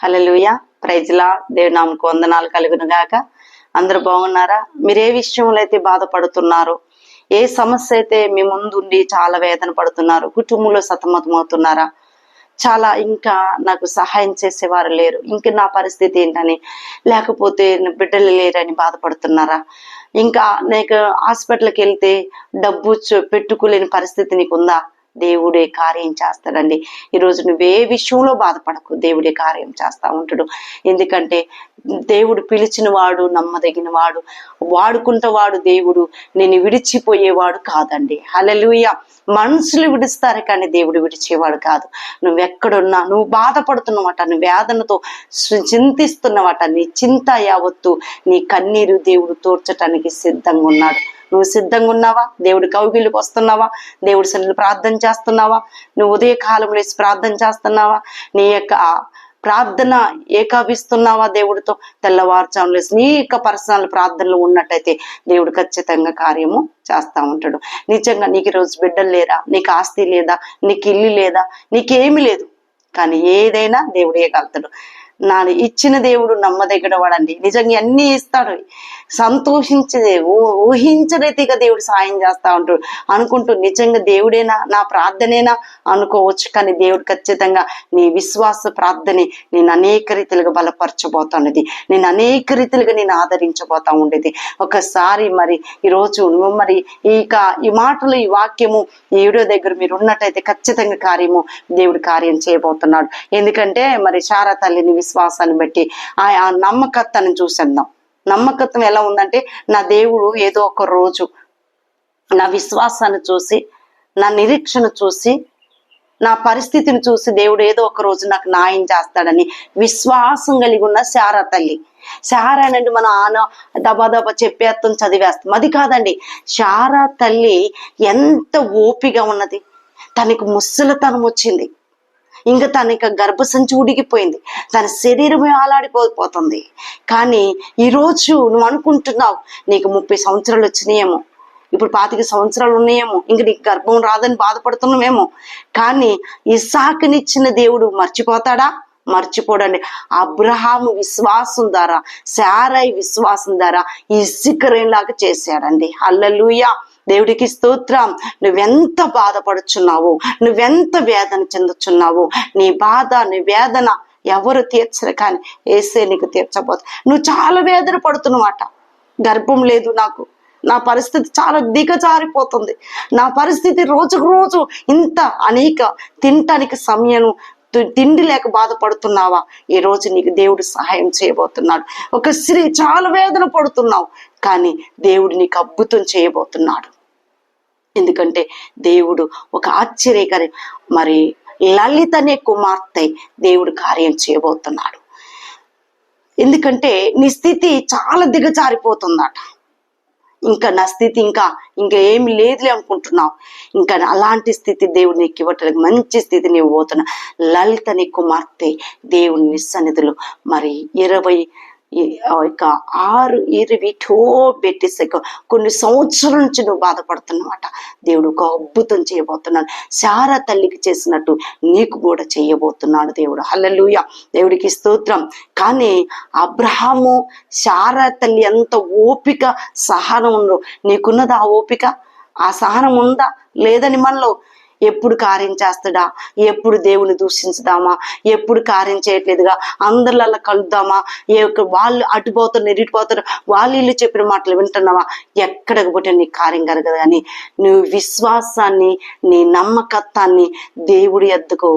హల్లెలూయా, praise lord. దేవుని నామముకు వందనాలు కలుగును గాక. అందరూ బాగున్నారా? మీరు ఏ విషయంలో అయితే బాధపడుతున్నారు, ఏ సమస్య అయితే మీ ముందుండి చాలా వేదన పడుతున్నారు, కుటుంబంలో సతమతమవుతున్నారా, చాలా ఇంకా నాకు సహాయం చేసేవారు లేరు, ఇంక నా పరిస్థితి ఏంటని, లేకపోతే నా బిడ్డలు లేరని బాధపడుతున్నారా, ఇంకా నీకు హాస్పిటల్కి వెళ్తే డబ్బు పెట్టుకోలేని పరిస్థితి నీకుందా? దేవుడే కార్యం చేస్తాడండి. ఈరోజు నువ్వే విషయంలో బాధపడకు, దేవుడే కార్యం చేస్తా ఉంటాడు. ఎందుకంటే దేవుడు పిలిచిన వాడు నమ్మదగిన వాడు, వాడుకుంటవాడు దేవుడు, నేను విడిచిపోయేవాడు కాదండి. హల్లెలూయా. మనుషులు విడుస్తారు కానీ దేవుడు విడిచేవాడు కాదు. నువ్వెక్కడున్నా, నువ్వు బాధపడుతున్నమాట, నువ్వు వేదనతో చింతిస్తున్నమాట, నీ చింత యావత్తు, నీ కన్నీరు దేవుడు తోర్చటానికి సిద్ధంగా ఉన్నాడు. నువ్వు సిద్ధంగా ఉన్నావా? దేవుడి కౌగిలికి వస్తున్నావా? దేవుడి సన్నిధిలో ప్రార్థన చేస్తున్నావా? నువ్వు ఉదయ కాలంలో వేసి ప్రార్థన చేస్తున్నావా? నీ యొక్క ప్రార్థన ఏకాభిస్తున్నావా దేవుడితో? తెల్లవారుజామున లేసి నీ యొక్క పర్సనల్ ప్రార్థనలు ఉన్నట్టయితే దేవుడు ఖచ్చితంగా కార్యము చేస్తా ఉంటాడు. నిజంగా నీకు ఈరోజు బిడ్డలు లేరా, నీకు ఆస్తి లేదా, నీకు ఇల్లు లేదా, నీకేమి లేదు, కానీ ఏదైనా దేవుడు ఇవ్వగలుగుతాడు. నా ఇచ్చిన దేవుడు నమ్మదగిన వాడండి. నిజంగా అన్నీ ఇస్తాడు. సంతోషించదే ఊహించరీతిగా దేవుడు సాయం చేస్తా ఉంటాడు. అనుకుంటూ నిజంగా దేవుడేనా, నా ప్రార్థనేనా అనుకోవచ్చు, కానీ దేవుడు ఖచ్చితంగా నీ విశ్వాస ప్రార్థనే నేను అనేక రీతిలుగా బలపరచబోతున్నది, నేను అనేక రీతిలుగా నేను ఆదరించబోతా ఉండేది. ఒకసారి మరి ఈరోజు మరి ఈ మాటలు, ఈ వాక్యము ఈ వీడియో దగ్గర మీరు ఉన్నట్టయితే ఖచ్చితంగా కార్యము దేవుడు కార్యం చేయబోతున్నాడు. ఎందుకంటే మరి శారా తల్లిని విశ్వాసాన్ని బట్టి ఆ నమ్మకత్వాన్ని చూసేద్దాం. నమ్మకత్వం ఎలా ఉందంటే, నా దేవుడు ఏదో ఒక రోజు నా విశ్వాసాన్ని చూసి, నా నిరీక్షణ చూసి, నా పరిస్థితిని చూసి దేవుడు ఏదో ఒక రోజు నాకు న్యాయం చేస్తాడని విశ్వాసం కలిగి ఉన్న శారా తల్లి. శారా అనండి మనం దబాదబా చెప్పేస్తాం, చదివేస్తాం, అది కాదండి. శారా తల్లి ఎంత ఓపిగా ఉన్నది. తనకు ముసలితనం వచ్చింది, ఇంకా తనకి గర్భసంచి ఉడికిపోయింది, తన శరీరమే ఆలాడిపోతుంది. కానీ ఈరోజు నువ్వు అనుకుంటున్నావు నీకు 30 సంవత్సరాలు వచ్చినాయేమో, ఇప్పుడు 25 సంవత్సరాలు ఉన్నాయేమో, ఇంక నీకు గర్భం రాదని బాధపడుతున్నామేమో. కానీ ఇస్సాకునిచ్చిన దేవుడు మర్చిపోతాడా? మర్చిపోడండి. అబ్రహాము విశ్వాసం ద్వారా, శారయి విశ్వాసం ద్వారా ఇస్సాకులాగా చేశాడండి. హల్లెలూయా. దేవుడికి స్తోత్రం. నువ్వెంత బాధపడుచున్నావు, నువ్వెంత వేదన చెందుచున్నావు, నీ బాధ, నీ వేదన ఎవరు తీర్చరు కానీ యేసే నీకు తీర్చబోతు. నువ్వు చాలా వేదన పడుతున్నమాట. గర్భం లేదు నాకు, నా పరిస్థితి చాలా దిగజారిపోతుంది, నా పరిస్థితి రోజుకు రోజు ఇంత అనేక తినటానికి సమయం, తిండి లేక బాధపడుతున్నావా? ఈ రోజు నీకు దేవుడు సహాయం చేయబోతున్నాడు. ఒక స్త్రీ చాలా వేదన పడుతున్నావు, కానీ దేవుడు నీకు అద్భుతం చేయబోతున్నాడు. ఎందుకంటే దేవుడు ఒక ఆశ్చర్యకర మరి లలిత అనే కుమార్తె దేవుడు కార్యం చేయబోతున్నాడు. ఎందుకంటే నీ స్థితి చాలా దిగజారిపోతుందట. ఇంకా నా స్థితి ఇంకా ఏమి లేదులే అనుకుంటున్నావు. ఇంకా అలాంటి స్థితి దేవుడు నీకు ఇవ్వటానికి మంచి స్థితి నీవు పోతున్నా. లలిత అనే కుమార్తె దేవుని సన్నిధిలో మరి 26 కొన్ని సంవత్సరాల నుంచి నువ్వు బాధపడుతున్నమాట. దేవుడు ఒక అద్భుతం చేయబోతున్నాడు. శారా తల్లికి చేసినట్టు నీకు కూడా చేయబోతున్నాడు దేవుడు. హల్లెలూయా. దేవుడికి స్తోత్రం. కానీ అబ్రహాము శారా తల్లి ఎంత ఓపిక సహనం ఉందో, నీకున్నదా ఆ ఓపిక, ఆ సహనం ఉందా లేదని మనలో ఎప్పుడు కార్యం చేస్తాడా, ఎప్పుడు దేవుని దూషించుదామా, ఎప్పుడు కార్యం చేయట్లేదుగా, అందరిలో కలుద్దామా, వాళ్ళు అటుపోతారు ఇటుపోతారు, వాళ్ళు ఇల్లు చెప్పిన మాటలు వింటున్నావా, ఎక్కడికి పోతే నీ కార్యం కలగదు. కానీ నువ్వు విశ్వాసాన్ని, నీ నమ్మకత్వాన్ని దేవుడి యొద్దకు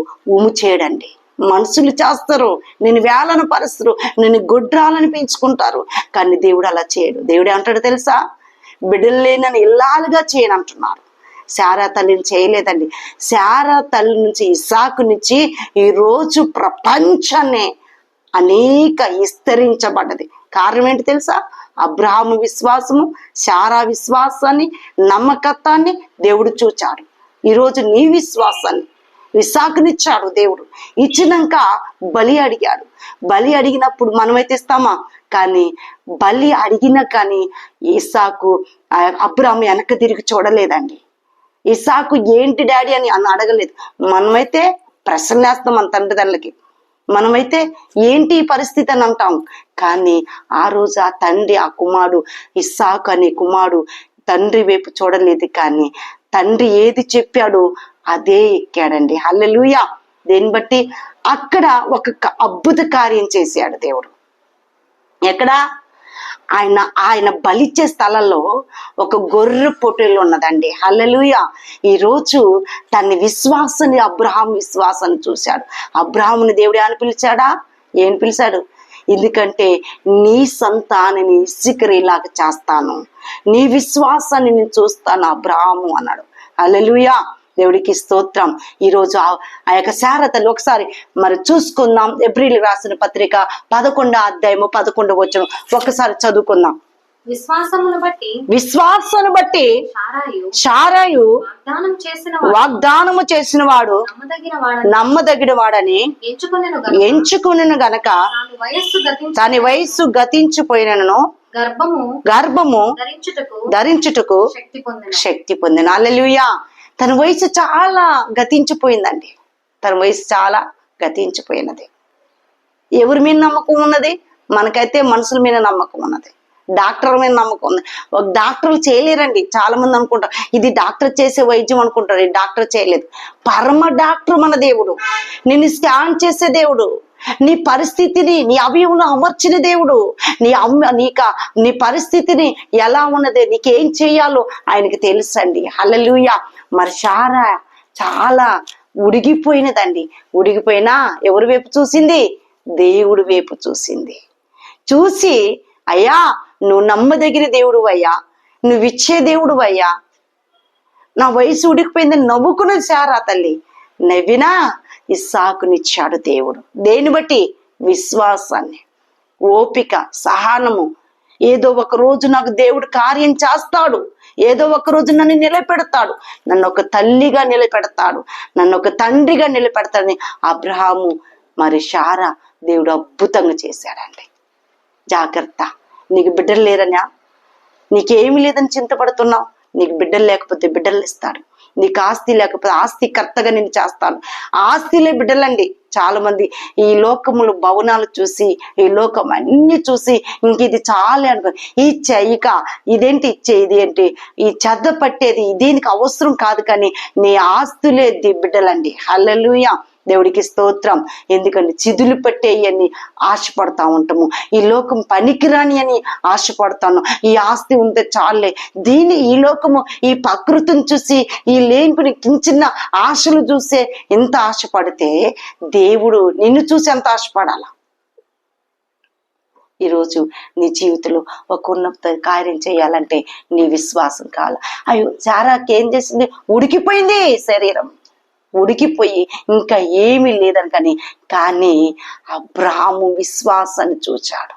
చేయడండి. మనుషులు చేస్తారు, నేను వేలను పరుస్తారు, నేను గొడ్రాలని పెంచుకుంటారు, కానీ దేవుడు అలా చేయడు. దేవుడు అంటాడు తెలుసా, బిడ్డలు లేనని ఇల్లాలుగా చేయను అంటున్నారు. శారా తల్లిని చేయలేదండి. శారా తల్లి నుంచి, ఇస్సాకు నుంచి ఈరోజు ప్రపంచాన్ని అనేక విస్తరించబడ్డది. కారణం ఏంటి తెలుసా? అబ్రహాము విశ్వాసము, శారా విశ్వాసాన్ని, నమ్మకత్వాన్ని దేవుడు చూచాడు. ఈరోజు నీ విశ్వాసాన్ని ఇస్సాకునిచ్చాడు దేవుడు. ఇచ్చినాక బలి అడిగాడు. బలి అడిగినప్పుడు మనమైతే ఇస్తామా? కానీ బలి అడిగినా కానీ ఇస్సాకు అబ్రహాము వెనక తిరిగి చూడలేదండి. ఇస్సాకు ఏంటి డాడీ అని అడగలేదు. మనమైతే ప్రశ్నలేస్తాం మన తండ్రిదండ్రులకి, మనమైతే ఏంటి ఈ పరిస్థితి అని అంటాం. కానీ ఆ రోజు ఆ తండ్రి, ఆ కుమారుడు ఇస్సాకు అనే కుమారుడు తండ్రి వైపు చూడలేదు, కానీ తండ్రి ఏది చెప్పాడో అదే ఎక్కాడండి. హల్లెలూయా. దేన్ని బట్టి? అక్కడ ఒక అద్భుత కార్యం చేశాడు దేవుడు. ఎక్కడ? ఆయన బలిచ్చే స్థలంలో ఒక గొర్రె పొట్టేలు ఉన్నదండి. హల్లెలూయా. ఈరోజు తన విశ్వాసాన్ని, అబ్రహాం విశ్వాసాన్ని చూశాడు. అబ్రహాముని దేవుడు అని పిలిచాడా? ఏం పిలిచాడు? ఎందుకంటే నీ సంతానాన్ని ఇస్సాకులాగా చేస్తాను, నీ విశ్వాసాన్ని నేను చూస్తాను అబ్రహాము అన్నాడు. హల్లెలూయా. దేవుడికి స్తోత్రం. ఈరోజు ఆ యొక్క శారతలు ఒకసారి మరి చూసుకుందాం. ఏప్రిల్ రాసిన పత్రిక 11వ అధ్యాయము 11వ వచనం ఒకసారి చదువుకుందాం. విశ్వాసమును బట్టి శారాయు వాగ్దానము చేసిన వాడు నమ్మదగిన వాడని ఎంచుకొనెను గనక తన వయస్సు గతించిపోయినను గర్భము ధరించుటకు శక్తి పొందిన. హల్లెలూయా. తన వయసు చాలా గతించిపోయిందండి. తన వయసు చాలా గతించిపోయినది. ఎవరి మీద నమ్మకం ఉన్నది? మనకైతే మనుషుల మీద నమ్మకం ఉన్నది, డాక్టర్ మీద నమ్మకం ఉంది. ఒక డాక్టర్లు చేయలేరండి. చాలా మంది అనుకుంటారు ఇది డాక్టర్ చేసే వైద్యం అనుకుంటారు. ఈ డాక్టర్ చేయలేదు. పరమ డాక్టర్ మన దేవుడు. నిన్ను స్కాన్ చేసే దేవుడు, నీ పరిస్థితిని, నీ అవయవులను అమర్చిన దేవుడు, నీ పరిస్థితిని ఎలా ఉన్నది, నీకేం చేయాలో ఆయనకి తెలుసండి. హల్లెలూయా. మరి శారా చాలా ఉడిగిపోయినదండి. ఉడిగిపోయినా ఎవరి వైపు చూసింది? దేవుడి వైపు చూసింది. చూసి, అయ్యా నువ్వు నమ్మదగిన దేవుడు అయ్యా, నువ్వు ఇచ్చే దేవుడు అయ్యా, నా వయసు ఉడికిపోయిందని నవ్వుకున్నది శారా తల్లి. నవ్వినా ఇస్సాకునిచ్చాడు దేవుడు. దేన్ని బట్టి? విశ్వాసాన్ని, ఓపిక, సహనము. ఏదో ఒక రోజు నాకు దేవుడు కార్యం చేస్తాడు, ఏదో ఒక రోజు నన్ను నిలబెడతాడు, నన్ను ఒక తల్లిగా నిలబెడతాడు, నన్ను ఒక తండ్రిగా నిలబెడతాడని అబ్రహాము మరి శారా దేవుడు అద్భుతంగా చేశాడండి. జాగ్రత్త. నీకు బిడ్డలు లేరనా? నీకేమి లేదని చింతపడుతున్నావు? నీకు బిడ్డలు లేకపోతే బిడ్డలు ఇస్తాడు. నీకు ఆస్తి లేకపోతే ఆస్తి కర్తగా నేను చేస్తాను. ఆస్తిలే బిడ్డలండి. చాలా మంది ఈ లోకములు భవనాలు చూసి, ఈ లోకం అన్ని చూసి ఇంక ఇది చాలే అనుకో, ఇక ఇదేంటి ఇచ్చే, ఇది ఏంటి, ఈ చెద్ద పట్టేది దీనికి అవసరం కాదు, కానీ నీ ఆస్తులే బిడ్డలండి. హల్లెలూయా. దేవుడికి స్తోత్రం. ఎందుకంటే చిదులు పట్టేయని ఆశపడతా ఉంటాము, ఈ లోకం పనికిరాని అని ఆశపడతాను. ఈ ఆస్తి ఉంటే చాలే, ఈ లోకము ఈ ప్రకృతిని చూసి, ఈ లేనిపోని చిన్న ఆశలు చూసే ఎంత ఆశపడితే దేవుడు నిన్ను చూసి ఎంత ఆశపడాల. ఈరోజు నీ జీవితంలో ఒక ఉన్నత కార్యం చేయాలంటే నీ విశ్వాసం కావాలి. అయ్యో శారాకి ఏం చేసింది? ఉడికిపోయింది శరీరం, ఉడికిపోయి ఇంకా ఏమీ లేదని. కానీ అబ్రహాము విశ్వాసాన్ని చూచాడు.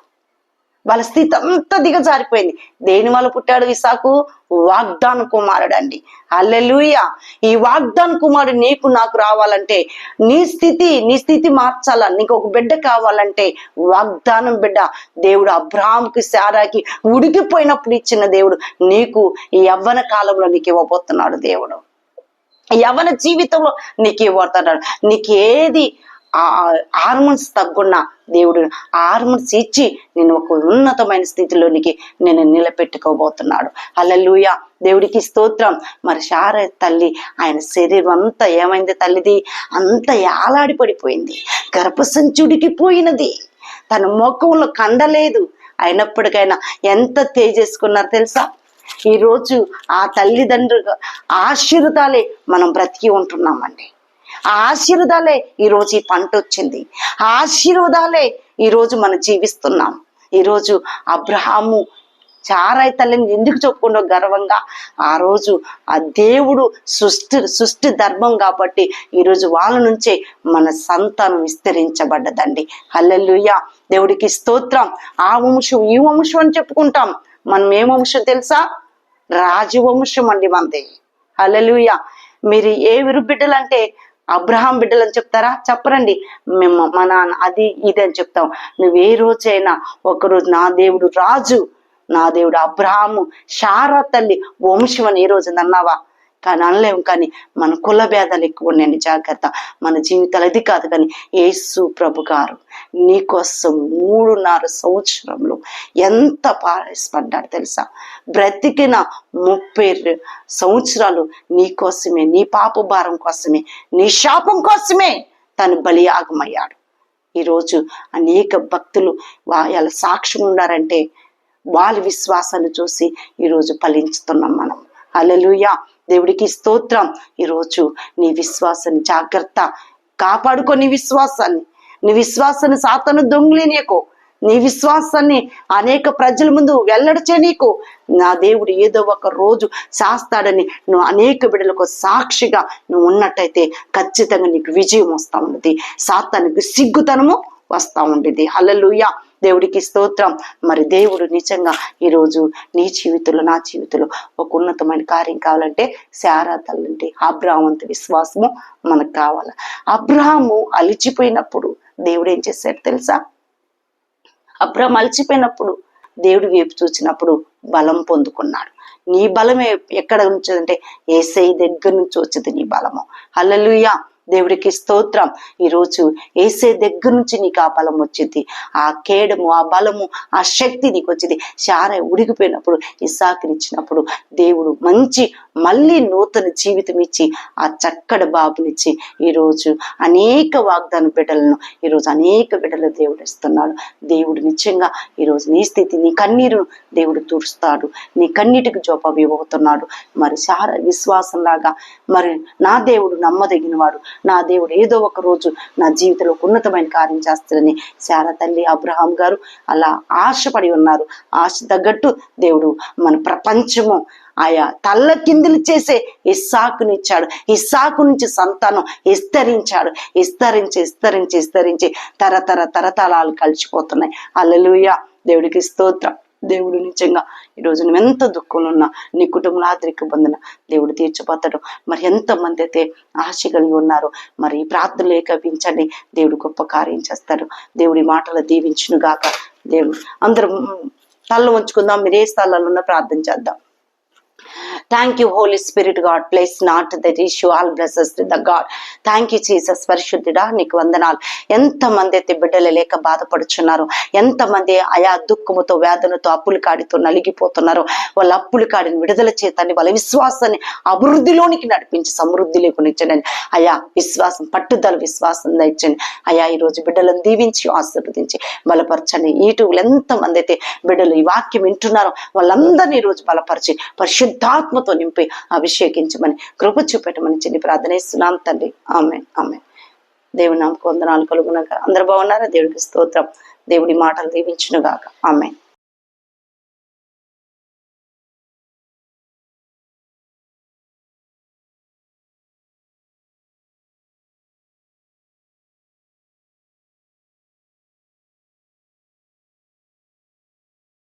వాళ్ళ స్థితి అంతా దిగజారిపోయింది. దేని వల్ల పుట్టాడు ఇస్సాకు? వాగ్దాన కుమారుడు అండి. హల్లెలూయా. ఈ వాగ్దాన కుమారుడు నీకు నాకు రావాలంటే, నీ స్థితి మార్చాలా, నీకు ఒక బిడ్డ కావాలంటే వాగ్దానం బిడ్డ దేవుడు అబ్రహాముకి శారాకి ఉడికిపోయినప్పుడు ఇచ్చిన దేవుడు నీకు ఈ యవ్వన కాలంలో నీకు ఇవ్వబోతున్నాడు. దేవుడు యవ్వన జీవితంలో నీకు ఇవ్వబోతున్నాడు. నీకు ఏది హార్మోన్స్ తగ్గున్నా దేవుడు హార్మోన్స్ ఇచ్చి నేను ఒక ఉన్నతమైన స్థితిలోనికి నేను నిలబెట్టుకోబోతున్నాడు. హల్లెలూయా. దేవుడికి స్తోత్రం. మరి శారా తల్లి ఆయన శరీరం అంతా ఏమైంది? తల్లిది అంతా ఏలాడి పడిపోయింది, గర్భసంచుడికిపోయినది, తన ముఖంలో కండలేదు. అయినప్పటికైనా ఎంత తేజేసుకున్నారు తెలుసా? ఈరోజు ఆ తల్లిదండ్రులు ఆశీర్వాదాలే మనం బ్రతికి ఉంటున్నామండి. ఆ ఆశీర్వాదాలే ఈరోజు ఈ పంట వచ్చింది, ఆ ఆశీర్వాదాలే ఈరోజు మనం జీవిస్తున్నాం. ఈరోజు అబ్రహాము శారా తల్లిని ఎందుకు చెప్పుకుంటూ గర్వంగా? ఆ రోజు ఆ దేవుడు సృష్టి ధర్మం కాబట్టి ఈరోజు వాళ్ళ నుంచే మన సంతానం విస్తరించబడ్డదండి. హల్లెలూయా. దేవుడికి స్తోత్రం. ఆ వంశం ఈ వంశం అని చెప్పుకుంటాం. మనం ఏ వంశం తెలుసా? రాజవంశం అండి మనది. హల్లెలూయా. మీరు ఏ విరు బిడ్డలు అంటే అబ్రహాం బిడ్డలు అని చెప్తారా? చెప్పరండి. మేము మా నాన్న అది ఇది అని చెప్తాం. నువ్వు ఏ రోజైనా ఒకరోజు నా దేవుడు రాజు, నా దేవుడు అబ్రహాము శారా తల్లి వంశం అని ఏ రోజు అన్నావా? కానీ అనలేము. కానీ మన కుల భేదాలు ఎక్కువ ఉన్నాయని జాగ్రత్త. మన జీవితాలు అది కాదు. కానీ యేసు ప్రభు గారు నీకోసం 3.5 సంవత్సరంలో ఎంత పారేపడ్డాడు తెలుసా? బ్రతికిన 30 సంవత్సరాలు నీకోసమే, నీ పాప భారం కోసమే, నీ శాపం కోసమే తను బలియాగమయ్యాడు. ఈరోజు అనేక భక్తులు వాళ్ళ సాక్ష్యం ఉన్నారంటే వాళ్ళ విశ్వాసాన్ని చూసి ఈరోజు ఫలించుతున్నాం మనం. హల్లెలూయా, దేవుడికి స్తోత్రం. ఈరోజు నీ విశ్వాసాన్ని జాగ్రత్త కాపాడుకో. నీ విశ్వాసాన్ని సాతాను దొంగిలినీకు, నీ విశ్వాసాన్ని అనేక ప్రజల ముందు వెల్లడి నీకు నా దేవుడు ఏదో ఒక రోజు చేస్తాడని నువ్వు అనేక బిడ్డలకు సాక్షిగా నువ్వు ఉన్నట్టయితే ఖచ్చితంగా నీకు విజయం వస్తా ఉన్నది, సాతానికి సిగ్గుతనము వస్తా ఉండేది. హల్లెలూయా, దేవుడికి స్తోత్రం. మరి దేవుడు నిజంగా ఈరోజు నీ జీవితంలో, నా జీవితంలో ఒక ఉన్నతమైన కార్యం కావాలంటే శారా తల్లంటే అబ్రాహాము అంత విశ్వాసము మనకు కావాలి. అబ్రాహాము అలిచిపోయినప్పుడు దేవుడు ఏం చేశాడు తెలుసా? అబ్రాహాము అలిచిపోయినప్పుడు దేవుడు వైపు చూసినప్పుడు బలం పొందుకున్నాడు. నీ బలమే ఎక్కడ ఉంచదంటే యేసయ్య దగ్గర నుంచి వచ్చేది నీ బలము. హల్లెలూయా, దేవుడికి స్తోత్రం. ఈరోజు యేసయ్య దగ్గర నుంచి నీకు ఆ బలం వచ్చింది, ఆ కేడము, ఆ బలము, ఆ శక్తి నీకు వచ్చింది. శారా ఉడికిపోయినప్పుడు ఇస్సాకునిచ్చినప్పుడు దేవుడు మళ్ళీ నూతన జీవితం ఇచ్చి ఆ చక్కటి బాబునిచ్చి ఈరోజు అనేక వాగ్దాన బిడ్డలను ఈరోజు అనేక బిడ్డలు దేవుడు ఇస్తున్నాడు. దేవుడు నిజంగా ఈరోజు నీ స్థితి, నీ కన్నీరు దేవుడు తుడుస్తాడు, నీ కన్నీటికి జవాబు ఇవ్వబోతున్నాడు. మరి శారా విశ్వాసంలాగా మరి నా దేవుడు నమ్మదగిన వాడు, నా దేవుడు ఏదో ఒక రోజు నా జీవితంలో ఉన్నతమైన కార్యం చేస్తాడని శారా తల్లి, అబ్రహాం గారు అలా ఆశపడి ఉన్నారు. ఆశ తగ్గట్టు దేవుడు మన ప్రపంచము ఆయా తల్ల కిందులు చేసే ఇస్సాకునిచ్చాడు. ఇస్సాకు నుంచి సంతానం విస్తరించి తరతరాలు కలిసిపోతున్నాయి. హల్లెలూయా, దేవుడికి స్తోత్రం. దేవుడు నిజంగా ఈరోజు నువ్వు ఎంత దుఃఖంలో ఉన్నా నీ కుటుంబంలో ఆదరిక పొందిన దేవుడు తీర్చిపోతాడు. మరి ఎంతమంది అయితే ఆశ కలిగి ఉన్నారో మరి ఈ ప్రార్థనలు ఏకపించండి, దేవుడు గొప్ప కార్యం చేస్తాడు. దేవుడి మాటలు దీవించును గాక. దేవుడు అందరం తల్ల ఉంచుకుందాం. మీరు ఏ స్థలాల్లో ఉన్నా ప్రార్థన చేద్దాం. Thank you holy spirit god, place not that issue all blesses to the god. Thank you Jesus. పరిశుద్ధుడా నీకు వందనాలు. ఎంతమంది అయితే బిడ్డలు లేక బాధపడుచున్నారు, ఎంతమంది ఆయా దుఃఖముతో, వేదనతో, అప్పులు కాడితో నలిగిపోతున్నారు. వాళ్ళ అప్పులు కాడిని విడుదల చేతండి, వాళ్ళ విశ్వాసాన్ని అభివృద్ధిలోనికి నడిపించి సమృద్ధి లేకునిచ్చండి. అయా విశ్వాసం, పట్టుదల విశ్వాసం ఇచ్చండి. అయా ఈరోజు బిడ్డలను దీవించి ఆశీర్వదించి బలపరచండి. యూట్యూబ్లో ఎంతమంది అయితే బిడ్డలు ఈ వాక్యం వింటున్నారో వాళ్ళందరినీ ఈరోజు బలపరిచి పరిశుద్ధాత్మతో నింపి అభిషేకించమని కృప చూపెట్టమని చిన్ని ప్రార్థన ఇస్తున్నాం తండ్రి. ఆమేన్, ఆమేన్. దేవుని నామమునకు వందనాలు కలుగును గాక. అందరూ బాగున్నారా? దేవుడికి స్తోత్రం. దేవుడి మాటలు దీవించును గాక. ఆమేన్.